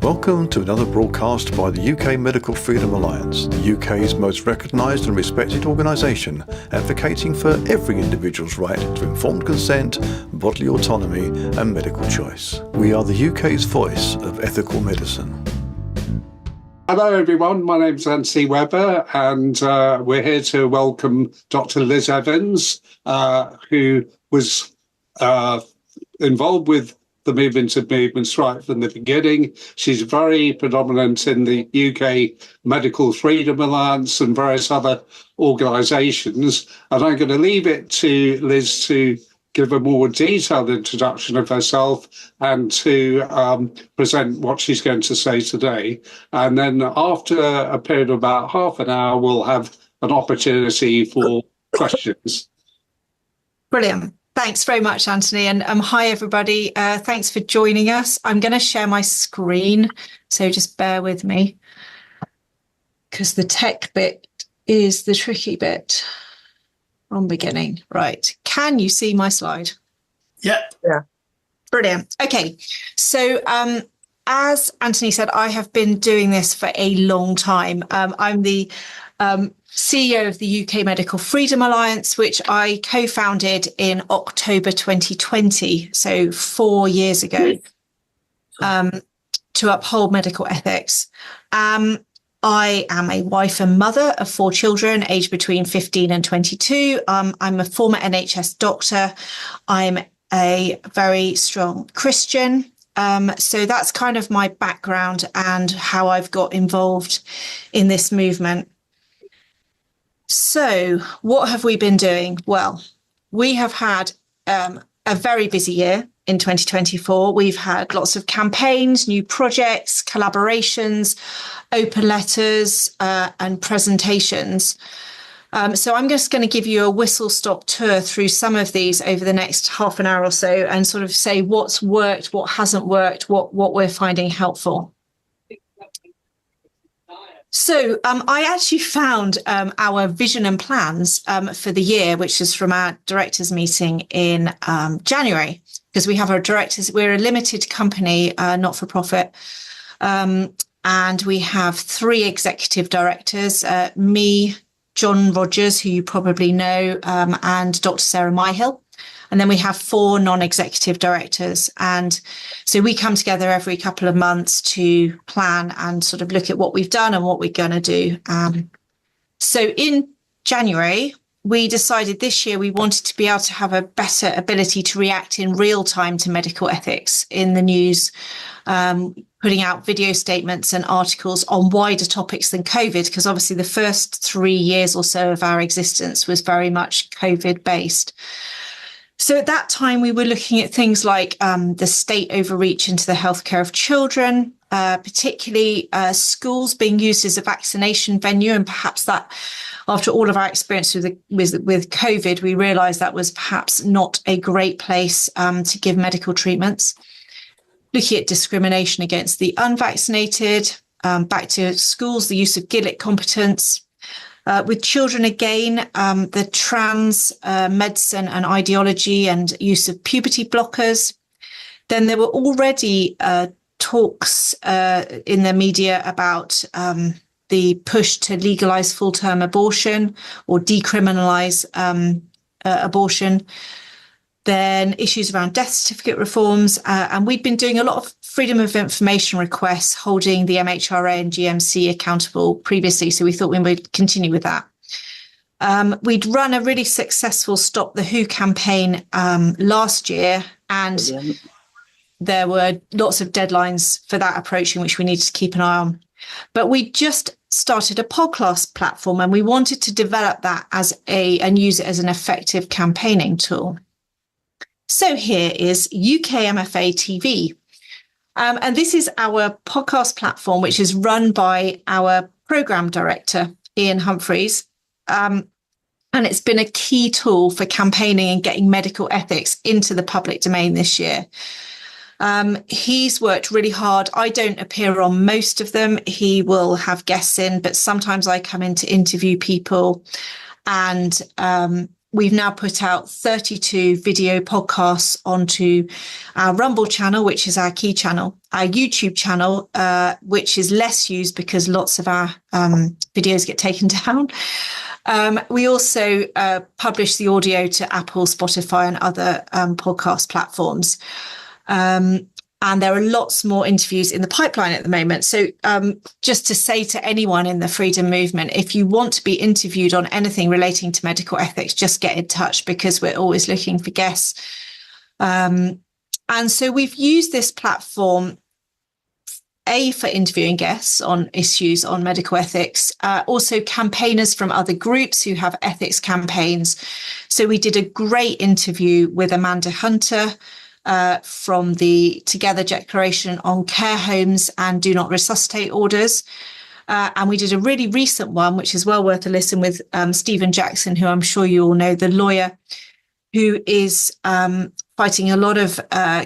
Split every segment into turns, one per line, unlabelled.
Welcome to another broadcast by the UK Medical Freedom Alliance, the UK's most recognised and respected organisation advocating for every individual's right to informed consent, bodily autonomy and medical choice. We are the UK's voice of ethical medicine.
Hello everyone, my name's Anthony Webber and we're here to welcome Dr. Liz Evans, who was involved with the movement of movements right from the beginning. She's very predominant in the UK Medical Freedom Alliance and various other organisations. And I'm going to leave it to Liz to give a more detailed introduction of herself and to present what she's going to say today. And then after a period of about half an hour, we'll have an opportunity for questions.
Brilliant. Thanks very much, Anthony. And hi, everybody. Thanks for joining us. I'm going to share my screen, so just bear with me, because the tech bit is the tricky bit from beginning. Right. Can you see my slide?
Yeah.
Brilliant. Okay. So as Anthony said, I have been doing this for a long time. I'm the CEO of the UK Medical Freedom Alliance, which I co-founded in October 2020, so 4 years ago, to uphold medical ethics. I am a wife and mother of 4 children, aged between 15 and 22. I'm a former NHS doctor. I'm a very strong Christian. So that's kind of my background and how I've got involved in this movement. So what have we been doing? Well, we have had a very busy year in 2024. We've had lots of campaigns, new projects, collaborations, open letters, and presentations. So I'm just going to give you a whistle-stop tour through some of these over the next half an hour or so and sort of say what's worked, what hasn't worked, what we're finding helpful. So I actually found our vision and plans for the year, which is from our directors meeting in January, because we have our directors. We're a limited company, not for profit. And we have 3 executive directors, me, John Rogers, who you probably know, and Dr. Sarah Myhill. And then we have 4 non-executive directors. And so we come together every couple of months to plan and sort of look at what we've done and what we're going to do. So in January, we decided this year we wanted to be able to have a better ability to react in real time to medical ethics in the news, putting out video statements and articles on wider topics than COVID, because obviously the first 3 years or so of our existence was very much COVID based. So at that time, we were looking at things like the state overreach into the healthcare of children, particularly schools being used as a vaccination venue. And perhaps that, after all of our experience with COVID, we realised that was perhaps not a great place to give medical treatments. Looking at discrimination against the unvaccinated, back to schools, the use of Gillick competence. With children, again, the trans medicine and ideology and use of puberty blockers. Then there were already talks in the media about the push to legalise full-term abortion or decriminalise abortion. Then issues around death certificate reforms. And we'd been doing a lot of freedom of information requests, holding the MHRA and GMC accountable previously. So we thought we would continue with that. We'd run a really successful Stop the WHO campaign last year. And there were lots of deadlines for that approaching, which we needed to keep an eye on. But we just started a podcast platform and we wanted to develop that and use it as an effective campaigning tool. So here is UKMFA TV. And this is our podcast platform, which is run by our programme director, Ian Humphreys. And it's been a key tool for campaigning and getting medical ethics into the public domain this year. He's worked really hard. I don't appear on most of them. He will have guests in, but sometimes I come in to interview people. And we've now put out 32 video podcasts onto our Rumble channel, which is our key channel, our YouTube channel, which is less used because lots of our videos get taken down. We also publish the audio to Apple, Spotify, and other podcast platforms. And there are lots more interviews in the pipeline at the moment. So just to say to anyone in the freedom movement, if you want to be interviewed on anything relating to medical ethics, just get in touch, because we're always looking for guests. And so we've used this platform, for interviewing guests on issues on medical ethics, also campaigners from other groups who have ethics campaigns. So we did a great interview with Amanda Hunter, from the Together Declaration on Care Homes and Do Not Resuscitate Orders. And we did a really recent one, which is well worth a listen, with Stephen Jackson, who I'm sure you all know, the lawyer who is fighting a lot of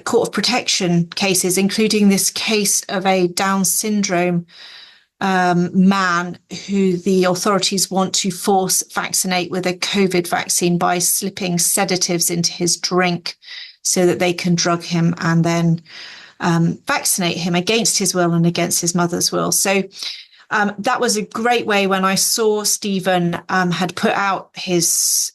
court of protection cases, including this case of a Down syndrome man who the authorities want to force vaccinate with a COVID vaccine by slipping sedatives into his drink, so that they can drug him and then vaccinate him against his will and against his mother's will. So that was a great way. When I saw Stephen had put out his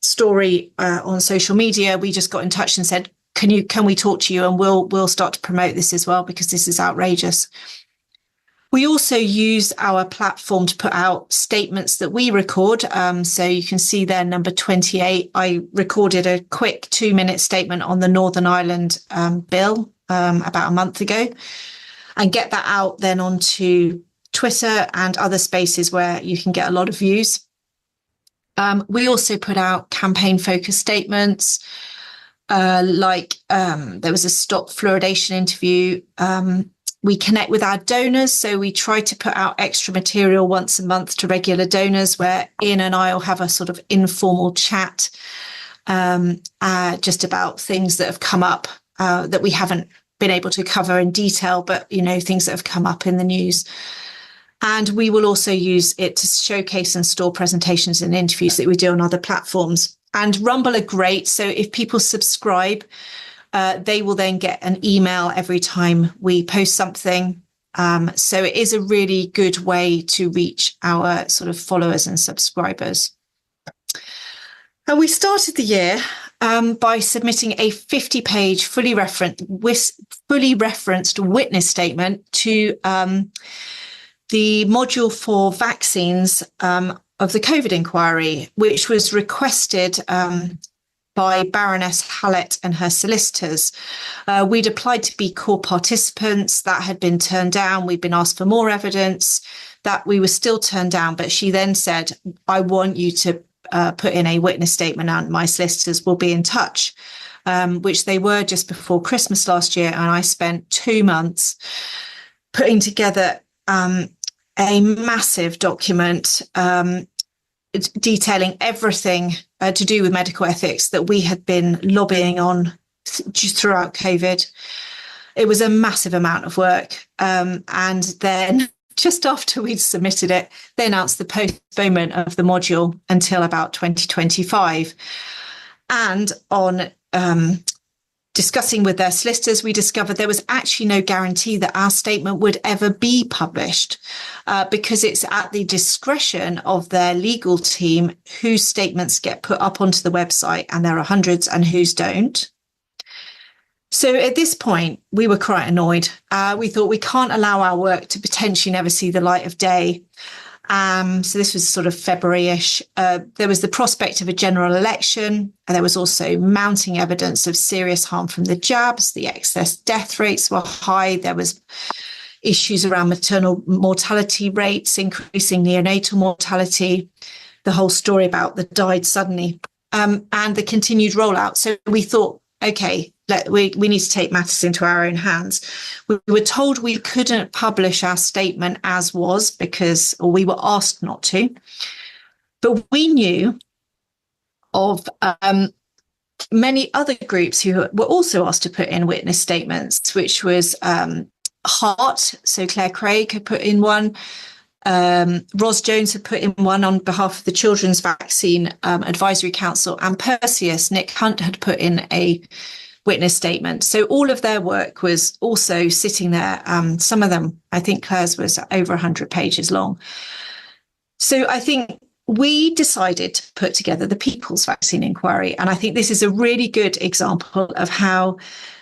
story on social media, we just got in touch and said, can we talk to you, and we'll start to promote this as well, because this is outrageous. We also use our platform to put out statements that we record. So you can see there, number 28. I recorded a quick 2-minute statement on the Northern Ireland bill about a month ago, and get that out then onto Twitter and other spaces where you can get a lot of views. We also put out campaign-focused statements, like there was a Stop Fluoridation interview. We connect with our donors, so we try to put out extra material once a month to regular donors, where Ian and I will have a sort of informal chat just about things that have come up that we haven't been able to cover in detail, but, things that have come up in the news. And we will also use it to showcase and store presentations and interviews that we do on other platforms. And Rumble are great. So if people subscribe, they will then get an email every time we post something. So it is a really good way to reach our sort of followers and subscribers. And we started the year by submitting a 50-page fully referenced witness statement to the module for vaccines of the COVID inquiry, which was requested by Baroness Hallett and her solicitors. We'd applied to be core participants. That had been turned down. We'd been asked for more evidence. That we were still turned down. But she then said, I want you to put in a witness statement, and my solicitors will be in touch, which they were just before Christmas last year. And I spent 2 months putting together a massive document detailing everything to do with medical ethics that we had been lobbying on throughout COVID. It was a massive amount of work. And then just after we'd submitted it, they announced the postponement of the module until about 2025. And on discussing with their solicitors, we discovered there was actually no guarantee that our statement would ever be published, because it's at the discretion of their legal team whose statements get put up onto the website, and there are hundreds, and whose don't. So at this point, we were quite annoyed. We thought, we can't allow our work to potentially never see the light of day. So this was sort of February-ish. There was the prospect of a general election, and there was also mounting evidence of serious harm from the jabs. The excess death rates were high. There was issues around maternal mortality rates, increasing neonatal mortality, the whole story about the died suddenly, and the continued rollout. So we thought, okay, we need to take matters into our own hands. We were told we couldn't publish our statement as was or we were asked not to. But we knew of many other groups who were also asked to put in witness statements, which was Heart. So Claire Craig had put in one. Ros Jones had put in one on behalf of the Children's Vaccine Advisory Council, and Perseus, Nick Hunt, had put in a witness statement. So all of their work was also sitting there. Some of them, I think Claire's was over 100 pages long. So I think we decided to put together the People's Vaccine Inquiry. And I think this is a really good example of how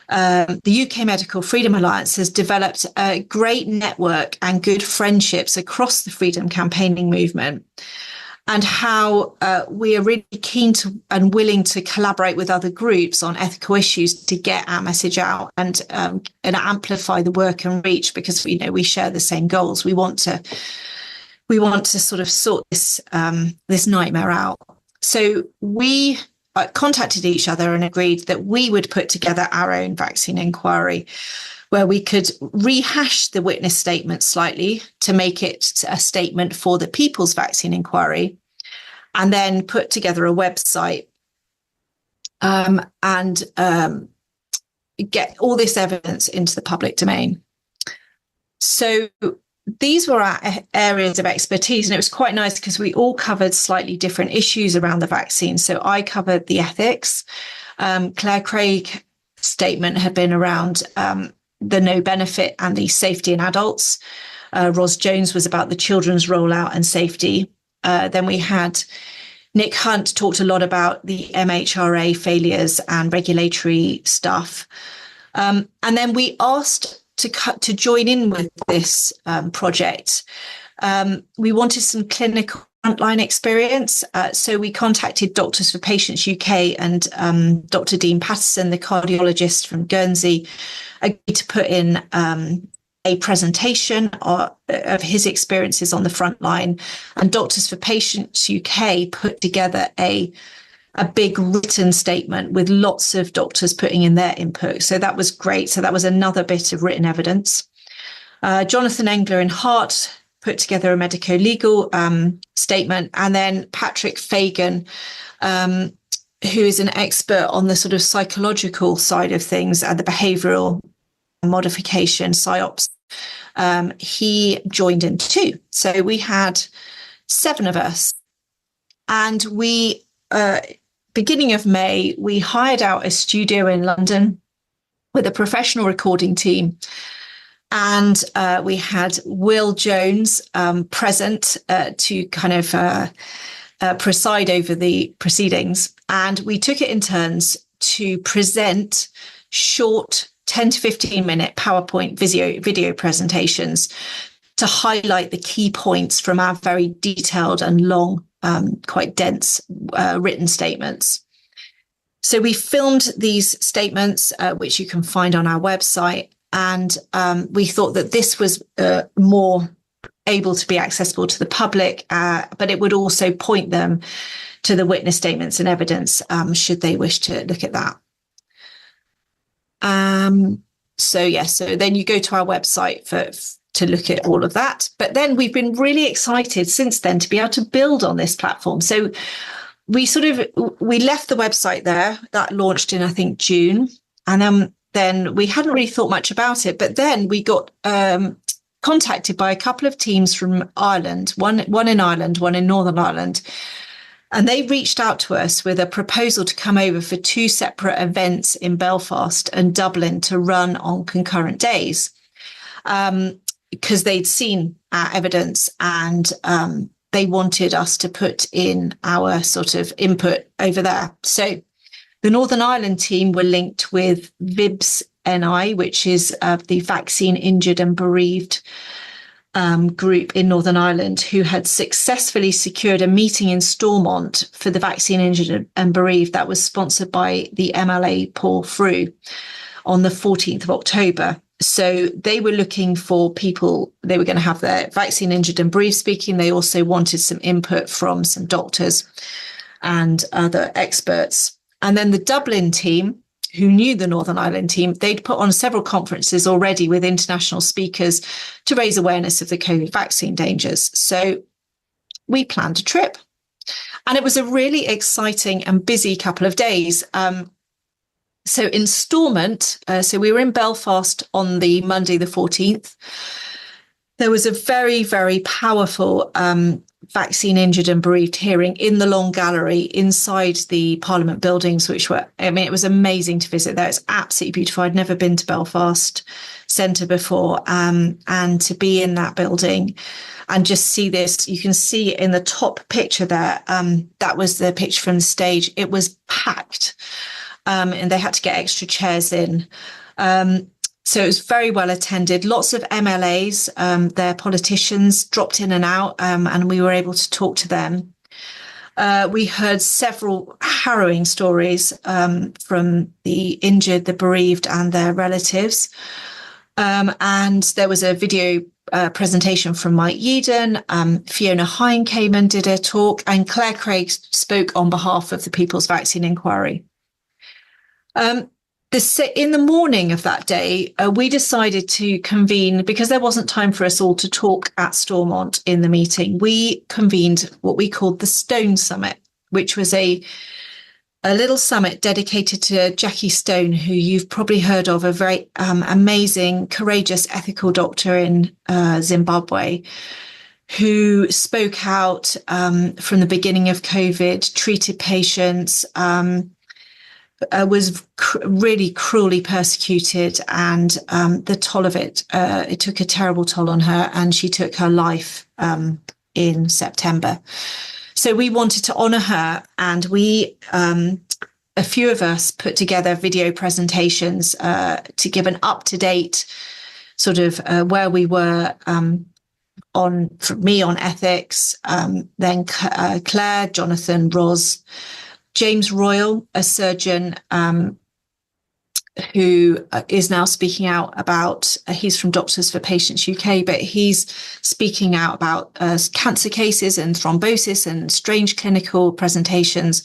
the UK Medical Freedom Alliance has developed a great network and good friendships across the freedom campaigning movement, and how we are really keen to and willing to collaborate with other groups on ethical issues to get our message out and amplify the work and reach, because we share the same goals. We want to sort of sort this nightmare out. So we contacted each other and agreed that we would put together our own vaccine inquiry, where we could rehash the witness statement slightly to make it a statement for the People's Vaccine Inquiry, and then put together a website and get all this evidence into the public domain. So these were our areas of expertise, and it was quite nice because we all covered slightly different issues around the vaccine. So I covered the ethics. Claire Craig's statement had been around the no benefit and the safety in adults. Ros Jones was about the children's rollout and safety. Then we had Nick Hunt talked a lot about the MHRA failures and regulatory stuff. And then we asked to join in with this project. We wanted some clinical frontline experience. So we contacted Doctors for Patients UK, and Dr. Dean Patterson, the cardiologist from Guernsey, agreed to put in a presentation of his experiences on the front line. And Doctors for Patients UK put together a big written statement with lots of doctors putting in their input. So that was great. So that was another bit of written evidence. Jonathan Engler in Hart put together a medico-legal statement. And then Patrick Fagan, who is an expert on the sort of psychological side of things and the behavioural modification, PSYOPs, he joined in too. So we had 7 of us. And we, beginning of May, we hired out a studio in London with a professional recording team. And we had Will Jones present to kind of preside over the proceedings. And we took it in turns to present short 10 to 15 minute PowerPoint video presentations to highlight the key points from our very detailed and long, quite dense written statements. So we filmed these statements, which you can find on our website. And we thought that this was more able to be accessible to the public, but it would also point them to the witness statements and evidence should they wish to look at that. So then you go to our website to look at all of that. But then we've been really excited since then to be able to build on this platform. So we left the website there. That launched in, I think, June. And then we hadn't really thought much about it. But then we got contacted by a couple of teams from Ireland, one in Ireland, one in Northern Ireland. And they reached out to us with a proposal to come over for 2 separate events in Belfast and Dublin to run on concurrent days, because they'd seen our evidence and they wanted us to put in our sort of input over there. So the Northern Ireland team were linked with VIBS NI, which is the Vaccine Injured and Bereaved group in Northern Ireland, who had successfully secured a meeting in Stormont for the Vaccine Injured and Bereaved that was sponsored by the MLA Paul Frew on the 14th of October. So they were looking for people, they were going to have their Vaccine Injured and Bereaved speaking. They also wanted some input from some doctors and other experts. And then the Dublin team, who knew the Northern Ireland team, they'd put on several conferences already with international speakers to raise awareness of the COVID vaccine dangers. So we planned a trip. And it was a really exciting and busy couple of days. So in Stormont, so we were in Belfast on the Monday, the 14th. There was a very, very powerful vaccine injured and bereaved hearing in the Long Gallery inside the Parliament buildings, which were, I mean, it was amazing to visit there. It's absolutely beautiful. I'd never been to Belfast Centre before, and to be in that building and just see this. You can see in the top picture there, that was the picture from the stage. It was packed, and they had to get extra chairs in. So it was very well attended. Lots of MLAs, their politicians dropped in and out, and we were able to talk to them. We heard several harrowing stories from the injured, the bereaved, and their relatives. And there was a video presentation from Mike Yeadon. Fiona Hine came and did a talk, and Claire Craig spoke on behalf of the People's Vaccine Inquiry. In the morning of that day, we decided to convene, because there wasn't time for us all to talk at Stormont in the meeting. We convened what we called the Stone Summit, which was a little summit dedicated to Jackie Stone, who you've probably heard of, a very amazing, courageous, ethical doctor in Zimbabwe, who spoke out from the beginning of COVID, treated patients, was really cruelly persecuted, and the toll of it took a terrible toll on her, and she took her life in September. So we wanted to honour her, and we, a few of us, put together video presentations to give an up-to-date sort of where we were for me on ethics, then Claire, Jonathan, Ros, James Royal, a surgeon who is now speaking out about, he's from Doctors for Patients UK, but he's speaking out about cancer cases and thrombosis and strange clinical presentations.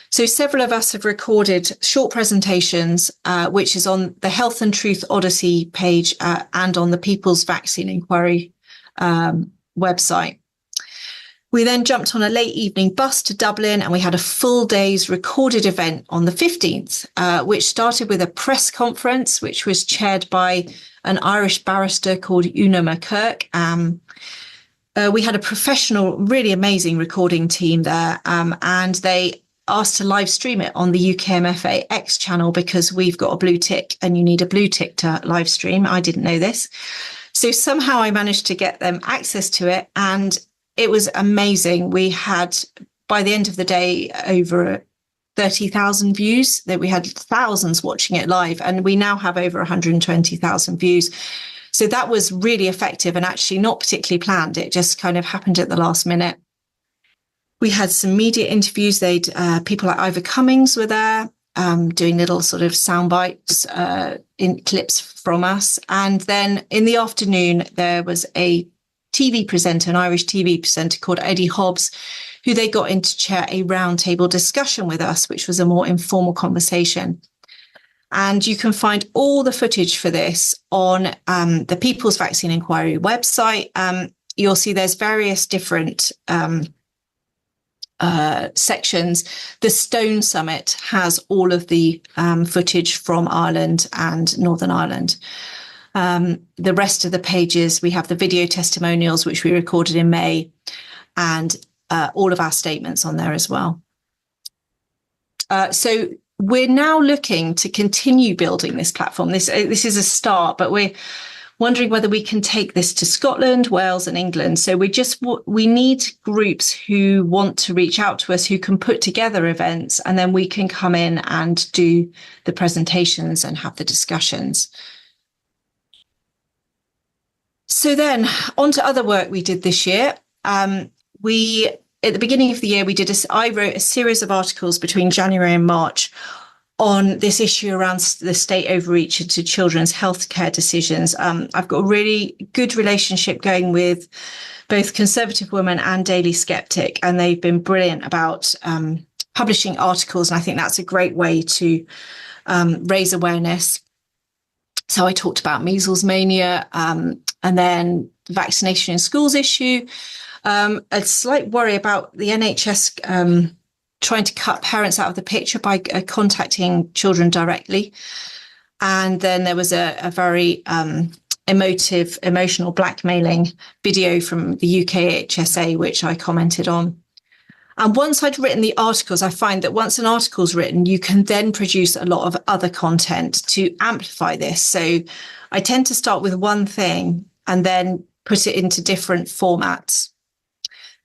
So several of us have recorded short presentations, which is on the Health and Truth Odyssey page and on the People's Vaccine Inquiry website. We then jumped on a late evening bus to Dublin, and we had a full day's recorded event on the 15th, which started with a press conference, which was chaired by an Irish barrister called Una McKirk. We had a professional, really amazing recording team there, and they asked to live stream it on the UKMFA X channel, because we've got a blue tick and you need a blue tick to live stream. I didn't know this. So somehow I managed to get them access to it, and it was amazing. We had, by the end of the day, over 30,000 views. That we had thousands watching it live, and we now have over 120,000 views. So that was really effective and actually not particularly planned. It just kind of happened at the last minute. We had some media interviews. People like Ivor Cummings were there, doing little sort of sound bites, in clips from us. And then in the afternoon, there was a TV presenter, an Irish TV presenter called Eddie Hobbs, who they got in to chair a roundtable discussion with us, which was a more informal conversation. And you can find all the footage for this on the People's Vaccine Inquiry website. You'll see there's various different sections. The Stone Summit has all of the footage from Ireland and Northern Ireland. The rest of the pages, we have the video testimonials, which we recorded in May, and all of our statements on there as well. So we're now looking to continue building this platform. This is a start, but we're wondering whether we can take this to Scotland, Wales, and England. So we need groups who want to reach out to us, who can put together events, and then we can come in and do the presentations and have the discussions. So then on to other work we did this year. At the beginning of the year, I wrote a series of articles between January and March on this issue around the state overreach into children's healthcare decisions. I've got a really good relationship going with both Conservative Woman and Daily Sceptic, and they've been brilliant about publishing articles. And I think that's a great way to raise awareness. So I talked about measles mania, and then the vaccination in schools issue. A slight worry about the NHS trying to cut parents out of the picture by contacting children directly. And then there was a very emotional blackmailing video from the UKHSA, which I commented on. And once I'd written the articles, I find that once an article's written, you can then produce a lot of other content to amplify this. So I tend to start with one thing and then put it into different formats.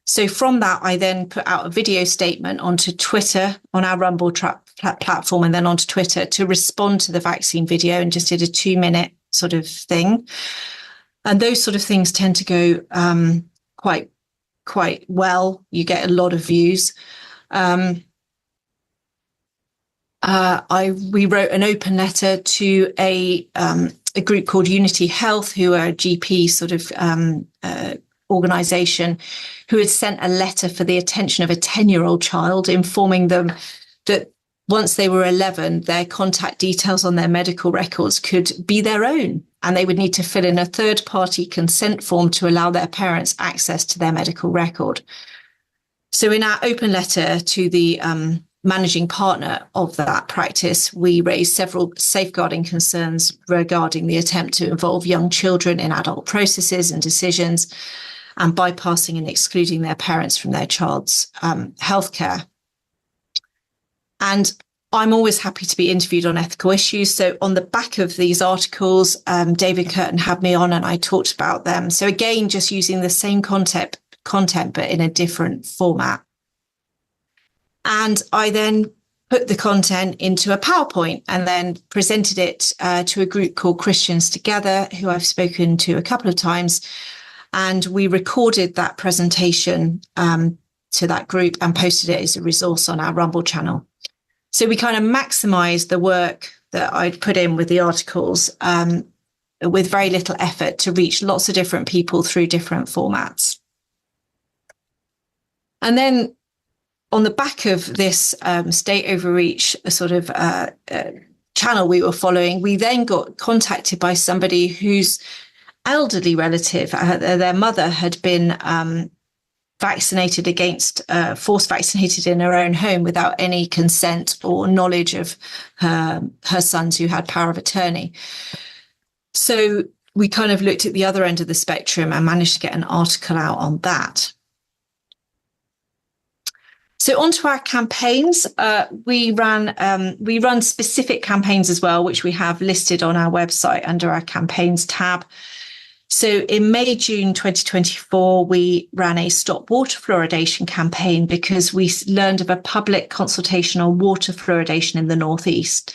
So from that, I then put out a video statement onto Twitter on our Rumble platform and then onto Twitter to respond to the vaccine video, and just did a 2-minute sort of thing. And those sort of things tend to go quite well. You get a lot of views. We wrote an open letter to a group called Unity Health, who are a GP sort of organisation, who had sent a letter for the attention of a 10-year-old child, informing them that once they were 11, their contact details on their medical records could be their own, and they would need to fill in a third-party consent form to allow their parents access to their medical record. So in our open letter to the managing partner of that practice, we raised several safeguarding concerns regarding the attempt to involve young children in adult processes and decisions, and bypassing and excluding their parents from their child's healthcare. And I'm always happy to be interviewed on ethical issues. So on the back of these articles, David Curtin had me on and I talked about them. So again, just using the same content, but in a different format. And I then put the content into a PowerPoint and then presented it to a group called Christians Together, who I've spoken to a couple of times. And we recorded that presentation to that group and posted it as a resource on our Rumble channel. So we kind of maximized the work that I'd put in with the articles with very little effort to reach lots of different people through different formats. And then on the back of this state overreach sort of channel we were following, we then got contacted by somebody whose elderly relative, their mother, had been vaccinated against, force vaccinated in her own home without any consent or knowledge of her sons who had power of attorney. So we kind of looked at the other end of the spectrum and managed to get an article out on that. So onto our campaigns, we run specific campaigns as well, which we have listed on our website under our campaigns tab. So in May, June 2024, we ran a Stop Water Fluoridation campaign because we learned of a public consultation on water fluoridation in the Northeast.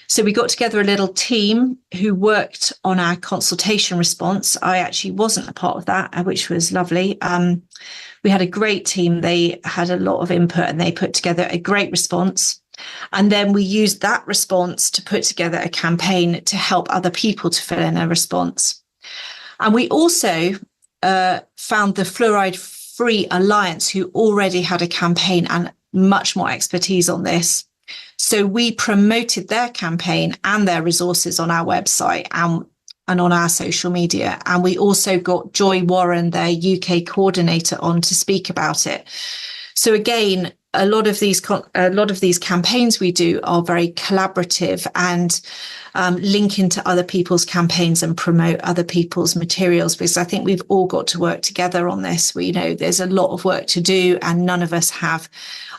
So we got together a little team who worked on our consultation response. I actually wasn't a part of that, which was lovely. We had a great team. They had a lot of input and they put together a great response. And then we used that response to put together a campaign to help other people to fill in a response. And we also found the Fluoride Free Alliance, who already had a campaign and much more expertise on this. So we promoted their campaign and their resources on our website and on our social media. And we also got Joy Warren, their UK coordinator, on to speak about it. So again, a lot of these campaigns we do are very collaborative and link into other people's campaigns and promote other people's materials, because I think we've all got to work together on this. We know there's a lot of work to do and none of us have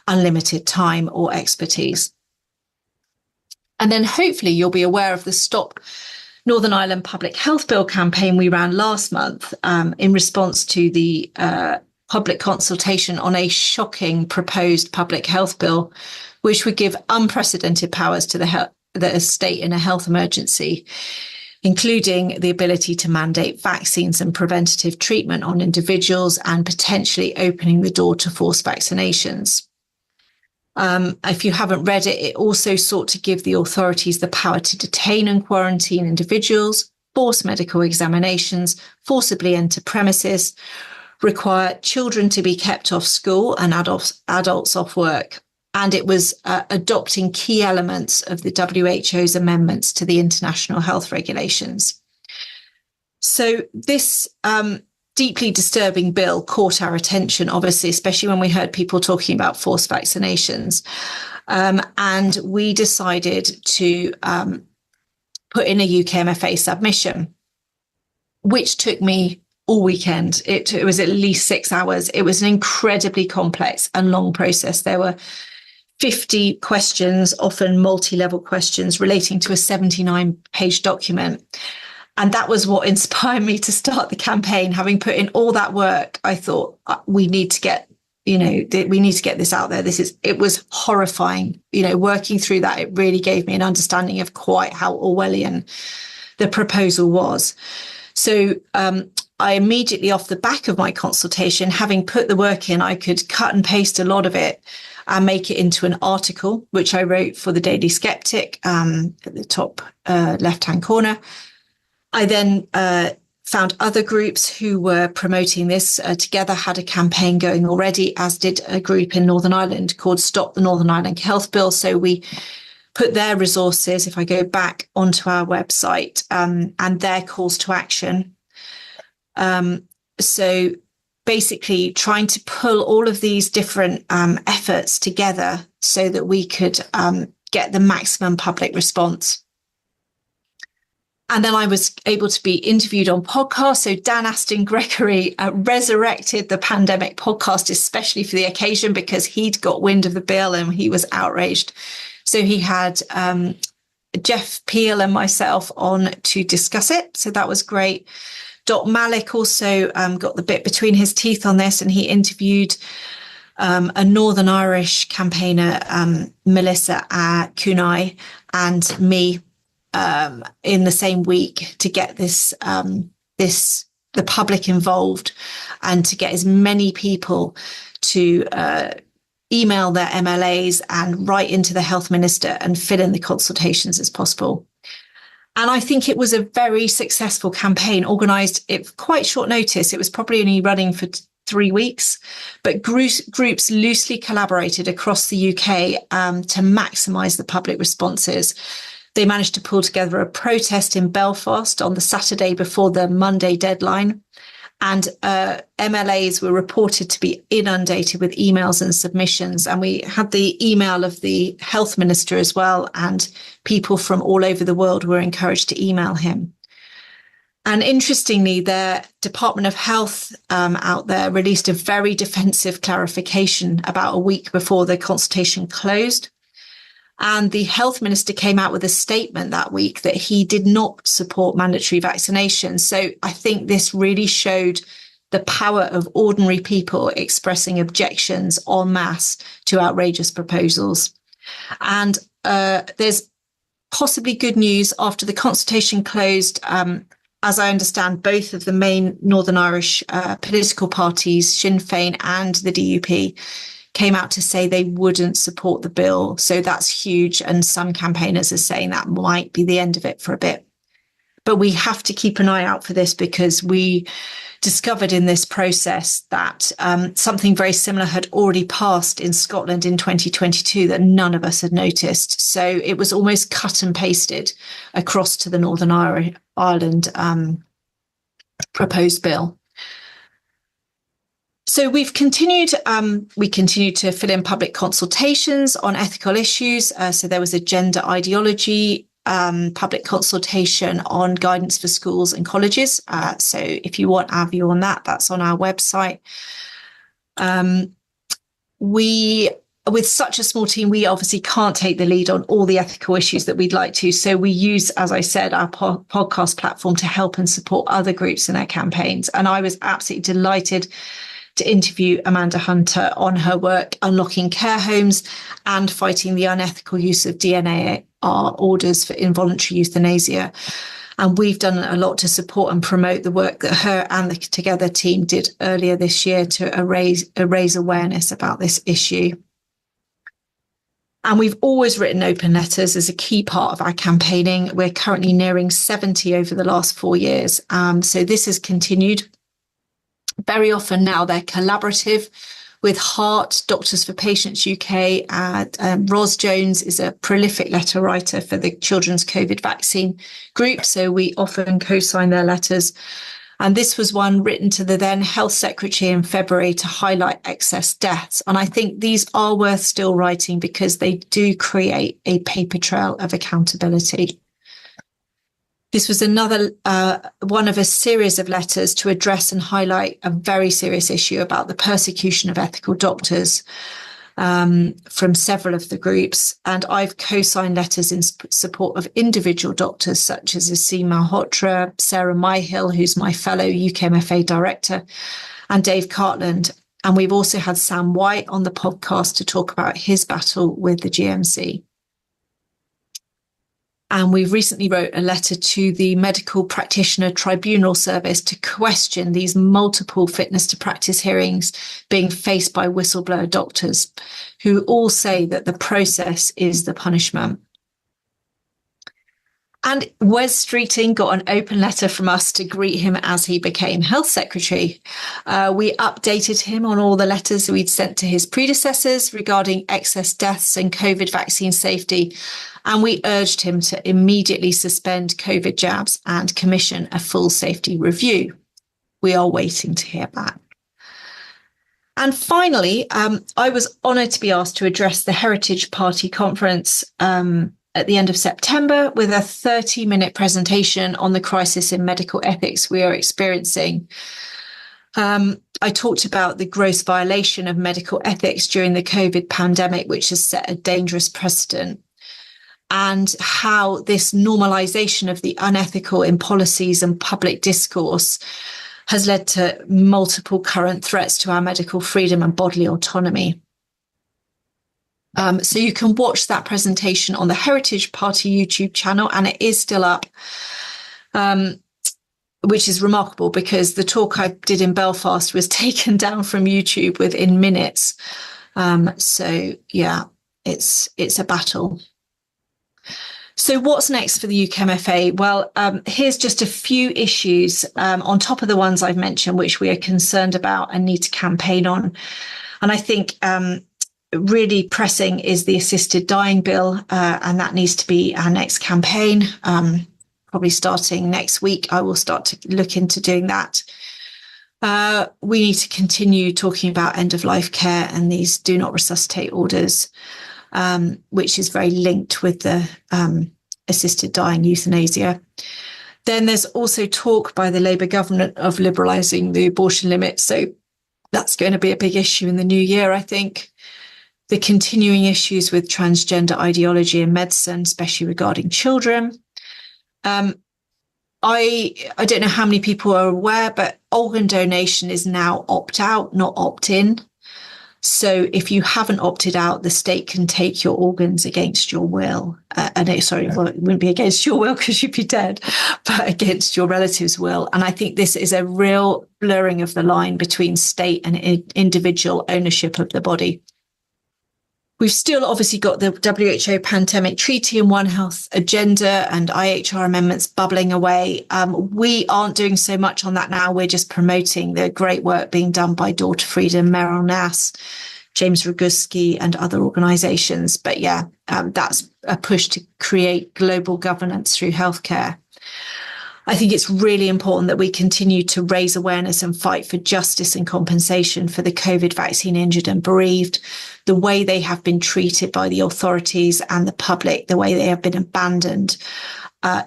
unlimited time or expertise. And then hopefully you'll be aware of the Stop Northern Ireland Public Health Bill campaign we ran last month in response to the public consultation on a shocking proposed public health bill, which would give unprecedented powers to the state in a health emergency, including the ability to mandate vaccines and preventative treatment on individuals and potentially opening the door to forced vaccinations. If you haven't read it, it also sought to give the authorities the power to detain and quarantine individuals, force medical examinations, forcibly enter premises, require children to be kept off school and adults off work. And it was adopting key elements of the WHO's amendments to the international health regulations. So this deeply disturbing bill caught our attention, obviously, especially when we heard people talking about forced vaccinations. And we decided to put in a UKMFA submission. which took me all weekend. It was at least 6 hours. It was an incredibly complex and long process. There were 50 questions, often multi-level questions relating to a 79-page document. And that was what inspired me to start the campaign. Having put in all that work, I thought we need to get this out there. It was horrifying, working through that. It really gave me an understanding of quite how Orwellian the proposal was. So I immediately, off the back of my consultation, having put the work in, I could cut and paste a lot of it and make it into an article, which I wrote for the Daily Skeptic at the top left-hand corner. I then found other groups who were promoting this. Together had a campaign going already, as did a group in Northern Ireland called Stop the Northern Ireland Health Bill. So we put their resources, if I go back onto our website, and their calls to action. So basically trying to pull all of these different efforts together so that we could get the maximum public response. And then I was able to be interviewed on podcasts. So Dan Aston Gregory resurrected the pandemic podcast, especially for the occasion, because he'd got wind of the bill and he was outraged. So he had Jeff Peel and myself on to discuss it. So that was great. Dot Malik also got the bit between his teeth on this, and he interviewed a Northern Irish campaigner, Melissa Kunai, and me in the same week to get the public involved and to get as many people to email their MLAs and write into the health minister and fill in the consultations as possible. And I think it was a very successful campaign, organised at quite short notice. It was probably only running for 3 weeks, but groups loosely collaborated across the UK to maximise the public responses. They managed to pull together a protest in Belfast on the Saturday before the Monday deadline. And MLAs were reported to be inundated with emails and submissions. And we had the email of the health minister as well. And people from all over the world were encouraged to email him. And interestingly, the Department of Health out there released a very defensive clarification about a week before the consultation closed. And the health minister came out with a statement that week that he did not support mandatory vaccination. So I think this really showed the power of ordinary people expressing objections en masse to outrageous proposals. And there's possibly good news. After the consultation closed, as I understand, both of the main Northern Irish political parties, Sinn Féin and the DUP, came out to say they wouldn't support the bill. So that's huge. And some campaigners are saying that might be the end of it for a bit. But we have to keep an eye out for this, because we discovered in this process that something very similar had already passed in Scotland in 2022 that none of us had noticed. So it was almost cut and pasted across to the Northern Ireland proposed bill. So we continue to fill in public consultations on ethical issues. So there was a gender ideology public consultation on guidance for schools and colleges. So if you want our view on that, that's on our website. With such a small team, we obviously can't take the lead on all the ethical issues that we'd like to. So we use, as I said, our podcast platform to help and support other groups in their campaigns. And I was absolutely delighted to interview Amanda Hunter on her work unlocking care homes and fighting the unethical use of DNA orders for involuntary euthanasia. And we've done a lot to support and promote the work that her and the Together team did earlier this year to raise awareness about this issue. And we've always written open letters as a key part of our campaigning. We're currently nearing 70 over the last 4 years. So this has continued. Very often now they're collaborative with Heart, Doctors for Patients UK. Ros Jones is a prolific letter writer for the Children's COVID Vaccine Group, so we often co-sign their letters. And this was one written to the then Health Secretary in February to highlight excess deaths. And I think these are worth still writing because they do create a paper trail of accountability. This was another one of a series of letters to address and highlight a very serious issue about the persecution of ethical doctors from several of the groups. And I've co-signed letters in support of individual doctors such as Asim Malhotra, Sarah Myhill, who's my fellow UKMFA director, and Dave Cartland. And we've also had Sam White on the podcast to talk about his battle with the GMC. And we recently wrote a letter to the Medical Practitioner Tribunal Service to question these multiple fitness to practice hearings being faced by whistleblower doctors who all say that the process is the punishment. And Wes Streeting got an open letter from us to greet him as he became Health Secretary. We updated him on all the letters we'd sent to his predecessors regarding excess deaths and COVID vaccine safety. And we urged him to immediately suspend COVID jabs and commission a full safety review. We are waiting to hear back. And finally, I was honoured to be asked to address the Heritage Party conference at the end of September with a 30-minute presentation on the crisis in medical ethics we are experiencing. I talked about the gross violation of medical ethics during the COVID pandemic, which has set a dangerous precedent, and how this normalization of the unethical in policies and public discourse has led to multiple current threats to our medical freedom and bodily autonomy. So you can watch that presentation on the Heritage Party YouTube channel, and it is still up, which is remarkable because the talk I did in Belfast was taken down from YouTube within minutes. So yeah, it's a battle. So what's next for the UKMFA? Well, here's just a few issues on top of the ones I've mentioned, which we are concerned about and need to campaign on. And I think really pressing is the assisted dying bill, and that needs to be our next campaign. Probably starting next week, I will start to look into doing that. We need to continue talking about end-of-life care and these do not resuscitate orders, which is very linked with the assisted dying euthanasia. Then there's also talk by the Labour government of liberalising the abortion limit. So that's going to be a big issue in the new year, I think. The continuing issues with transgender ideology in medicine, especially regarding children. I don't know how many people are aware, but organ donation is now opt-out, not opt-in. So if you haven't opted out, the state can take your organs against your will. It wouldn't be against your will because you'd be dead, but against your relative's will. And I think this is a real blurring of the line between state and individual ownership of the body. We've still obviously got the WHO Pandemic Treaty and One Health Agenda and IHR amendments bubbling away. We aren't doing so much on that now. We're just promoting the great work being done by Door to Freedom, Meryl Nass, James Roguski and other organisations. But yeah, that's a push to create global governance through healthcare. I think it's really important that we continue to raise awareness and fight for justice and compensation for the COVID vaccine injured and bereaved. The way they have been treated by the authorities and the public, the way they have been abandoned,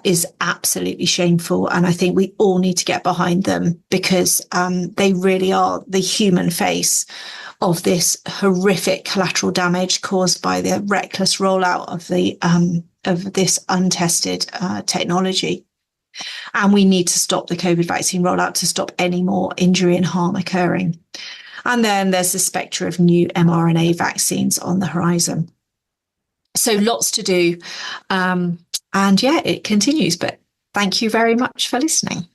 is absolutely shameful. And I think we all need to get behind them because they really are the human face of this horrific collateral damage caused by the reckless rollout of this untested technology. And we need to stop the COVID vaccine rollout to stop any more injury and harm occurring. And then there's the spectre of new mRNA vaccines on the horizon. So lots to do. And yeah, it continues. But thank you very much for listening.